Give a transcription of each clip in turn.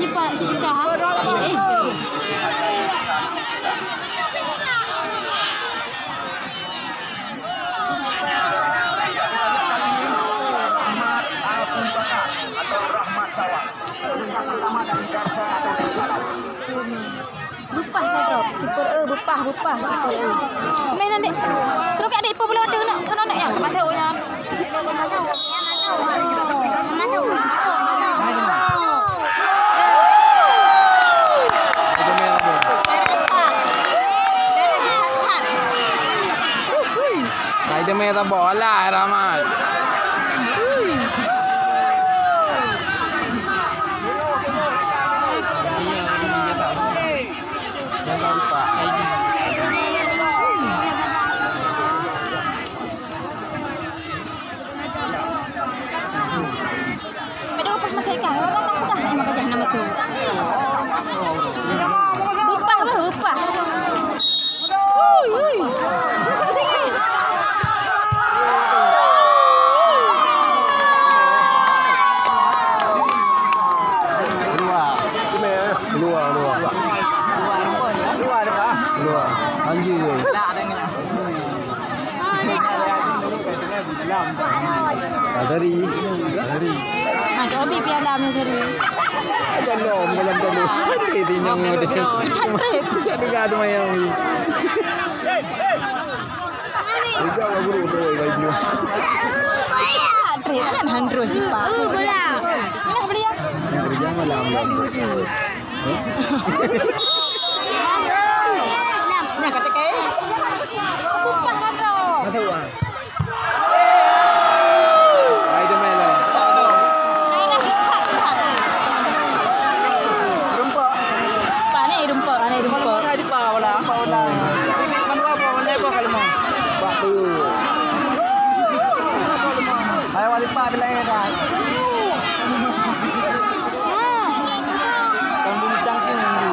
kita. Bupah kan bro, kiper bupah. Main nanti. Kalau kat adik apa boleh ada nak kena nak yang masuk yang. Dia main tak bola Rahmat. Ada apa macam ikan? Orang tak mudah nak makan nama tu. Bupah. Luar. Anjir tu. Dari. Macam habis piala ni tadi. Dalam dulu. Ini yang ada. Tak ada main ni. Juga lagu tu lagi. Trip kan handro hipa. Bola. Mana beli ya? Kerja malam. Nah kata ke. Bupah kan bro. Tahu ah. Ada main lah. Main dah hipat. Rumpak. Pane rumpak. Ada bola. Ini mana bola kalau mau. Batu. Ayo wali pa bila dah. Kamu cangking dulu.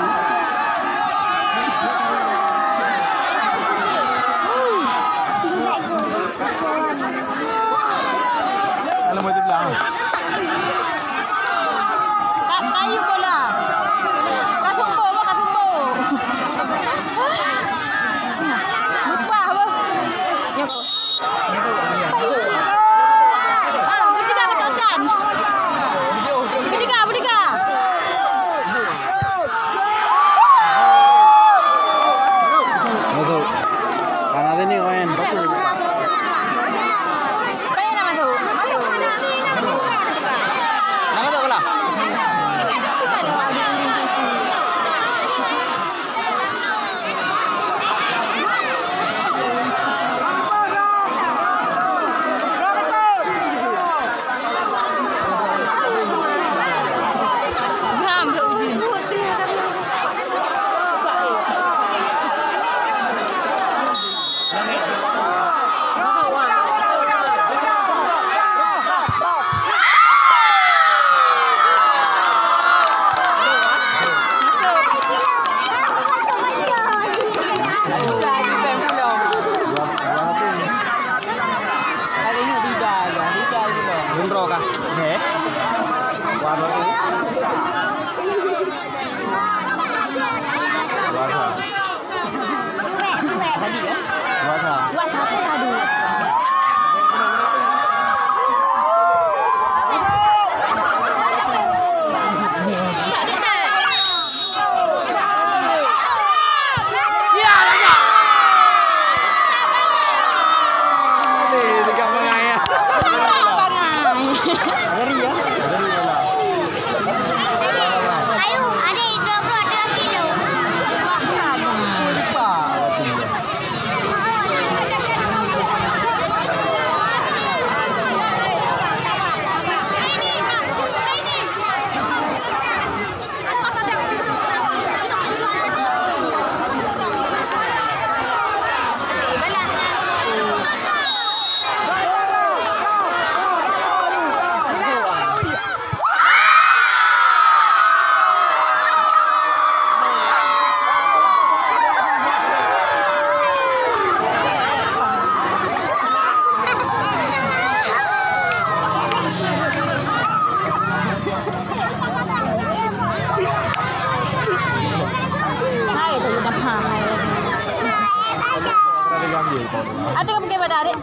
dia kau. Ada kan pakai pada adik?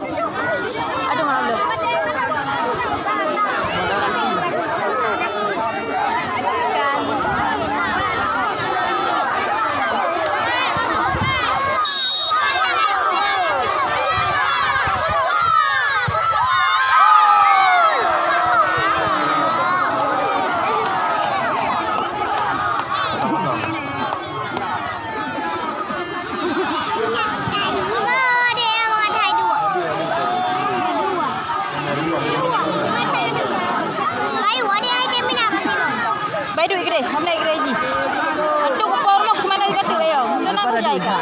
Ada malam tu. Baik duit kedai, ham naik kedai haji. Itu kupor mak semana kata ayo. Kenapa jai ka?